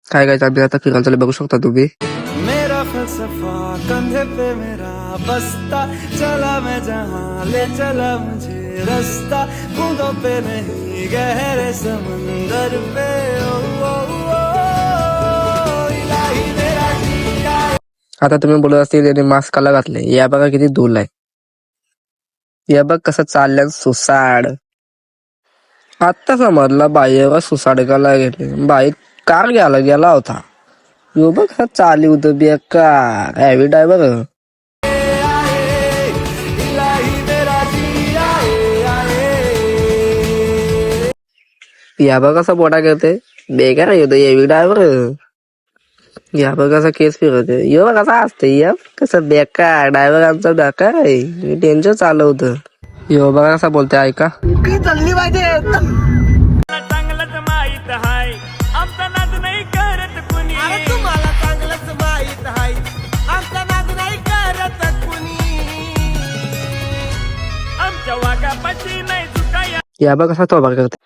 काय काय आम्ही आता फिरायला चालू बघू शकता तुम्ही. मेरा फलसफा कंधे पे मेरा बस्ता चला मैं जहाँ ले चला मुझे रास्ता बूंदों पे नहीं गहरे समंदर पे ओ, ओ, ओ, इलाही मेरा जिया. आता तुम्ही बोलत असतील त्याने मास्क काला घातले. या बघा किती धूल आहे. या बघ कसं चाललंय सुसाड. आता समजला बाईला सुसाड करायला गेले. बाई कार घ्यायला गेला होता. यो बघ हा चाली होतं बेकार हॅवी ड्रायव्हर. या बघ कसा पोटा करते बेकार येतो हेवी ड्रायव्हर. या बघ कसा केस फिरवते. यो बघ कसा असते. या कसं बेकार ड्रायव्हर आमचा बेकार आहे. डेंजर चालवतं. यो बघा कसा बोलते ऐका. चालली पाहिजे चांगलंच माहित हाय आमचा नाद नाही करत कुणी. तुम्हाला चांगलंच माहित आहे आमचा नाद नाही करत कुणी. आमच्या वागापाशी नाही चुकाया. या बघ कसा तोबार करते.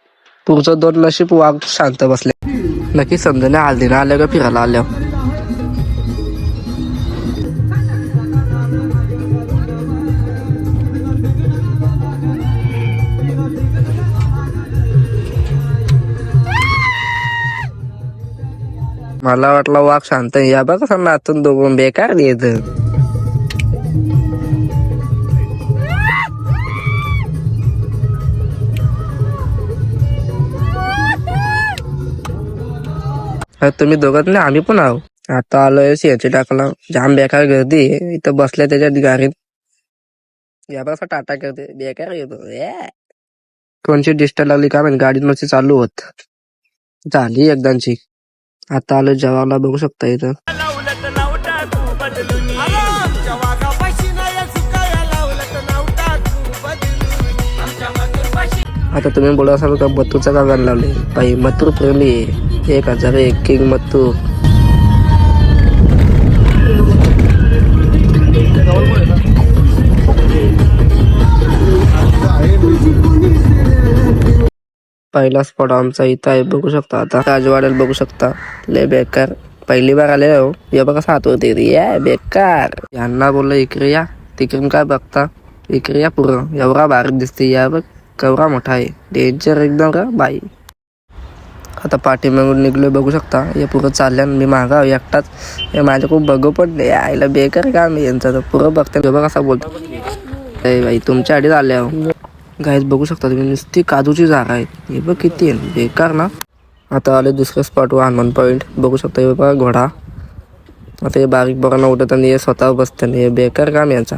पुढचं दोन नशीब वाघ शांत बसले. नक्की समजणे हल्दीनं आल्या का फिरायला आल्या. मला वाटलं वाघ शांत. या बघ कसा नातून दोघं बेकार येत. तुम्ही दोघात नाही आम्ही पण आहो. आता आलोय सीएनजी टाकला. जाम बेकार गर्दी आहे. इथं बसल्या त्याच्या गाडीत. या बघा टाटा करते बेकार येतो. कोणची डिस्टर्ब लागली का माहिती. गाडीत मस्ती चालू होत झाली एकदाची. आता आलो जेवायला बघू शकता इथं. लावलत नाव टाकू बदलून. आमच्या वाघापाशी नाही चुकाया लावलं तर नाव टाकू बदलून. आमच्या मथुरपाशी आता तुम्ही बोलत असाल का मथुरचं का गाणं लावले. बाई मथुर प्रेमी 1001 किंग मथुर. पहिला स्पॉट आमचा इथं आहे बघू शकता. आता राजवाड्याला बघू शकता. लय बेकार पहिली बार आले हो. या बघा सात होते बेकार. यांना बोललं इकडे या. तिकडून काय बघता. इकडे या पुरं एवढा बारीक दिसते. या बघ केवढा मोठा आहे. डेंजर एकदम का बाई. आता पाठी मागून निघलोय बघू शकता. हे पुरं चालल्या मी मागा एकटाच. हे माझ्या खूप बघू पण नाही आईला बेकार काम आहे यांचं. तर पुरं बघते बघा कसा बोलतो. बाई तुमच्या आडीच आल्या हो. गाईज बघू शकता तुम्ही नुसती काजूची जागा आहे. हे बघ किती आहे बेकार ना. आता आले दुसऱ्या स्पॉटवर हनुमान पॉईंट बघू शकता. हे बघा घोडा. आता हे बारीक बघांना उठत आणि हे स्वतः बसते. हे बेकार काम यांचा.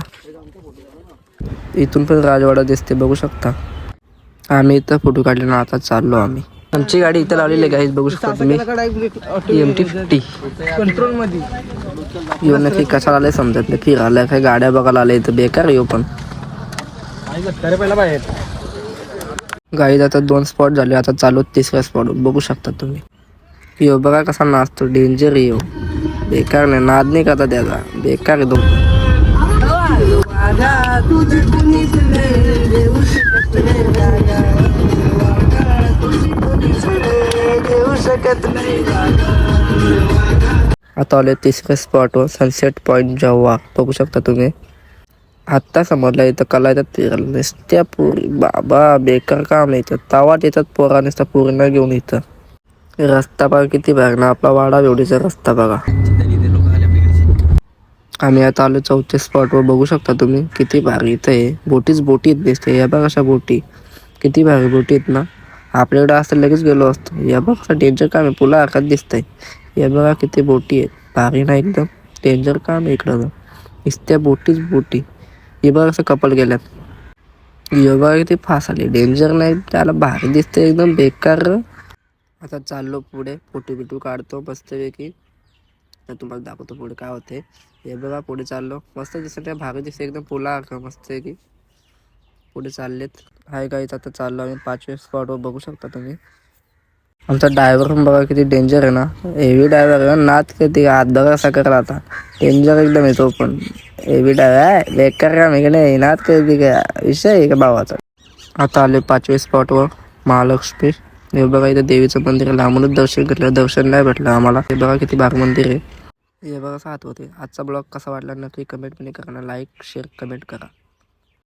इथून पण राजवाडा दिसते बघू शकता. आम्ही इथं फोटो काढले ना. आता चाललो आम्ही. आमची गाडी इथं लावलेली आहे गाईज बघू शकता तुम्ही. MT-50 कंट्रोल मध्ये येऊ नक्की कशाला आलंय समजत नाही. फिरायला काही गाड्या बघायला आल्या इथं बेकार येऊ पण. गाईज आता 2 स्पॉट झाले. आता चालू तिसऱ्या स्पॉट बघू शकता तुम्ही. यो बघा कसा नाचतो. डेंजर येऊ बेकार नाही. नाद नाही करता त्याचा बेकार येतो. आता आले तिसऱ्या स्पॉटवर सनसेट पॉईंट जेव्हा बघू शकता तुम्ही. आत्ता समजलं इथं कला येतात नुसत्या पुरी बाबा बेकार काम येतं. तवाट येतात पोरा नुसता पूर्ण घेऊन इथं. रस्ता बघा किती भाग ना. आपला वाडा एवढीचा रस्ता बघा. आम्ही आता आलो चौथ्या स्पॉटवर बघू शकता तुम्ही. किती भारी इथं आहे. बोटी दिसते. या बघा अशा बोटी किती भारी बोटी आहेत ना. आपल्याकडे असतं लगेच गेलो असतो. या बघा डेंजर काम आहे. पुला आकात दिसतंय. या बघा किती बोटी आहेत. भारी ना एकदम डेंजर काम आहे इकडं. नुसत्या बोटी. हे बघा असं कपल गेल्यात. हे बघा किती फास आली. डेंजर नाही त्याला भारी दिसते एकदम बेकार. आता चाललो पुढे. फोटो काढतो मस्तपैकी. तर तुम्हाला दाखवतो पुढे काय होते. हे बघा पुढे चाललो. मस्त दिसत भारी दिसते एकदम. पुला मस्त आहे की पुढे चाललेत. हाय गाईज आता चाललो आम्ही 5व्या स्पॉटवर बघू शकता तुम्ही. आमचा ड्रायव्हर पण बघा किती डेंजर आहे ना. हेवी ड्रायव्हर आहे. नाच किती हात बघा कसा करला. आता डेंजर एकदम येतो पण. हेवी ड्रायव्हर बेकार काम आहे का नाही. नाच करते का विषय आहे का भावाचा. आता आले 5व्या स्पॉटवर महालक्ष्मी हे बघा इथं देवीचं मंदिर आहे, लांबूनच दर्शन घेतलं, दर्शन नाही भेटलं आम्हाला. हे बघा किती भारी मंदिर आहे. हे बघा 7 होते. आजचा ब्लॉग कसा वाटला नक्की कमेंटमध्ये करा, लाईक शेअर कमेंट करा.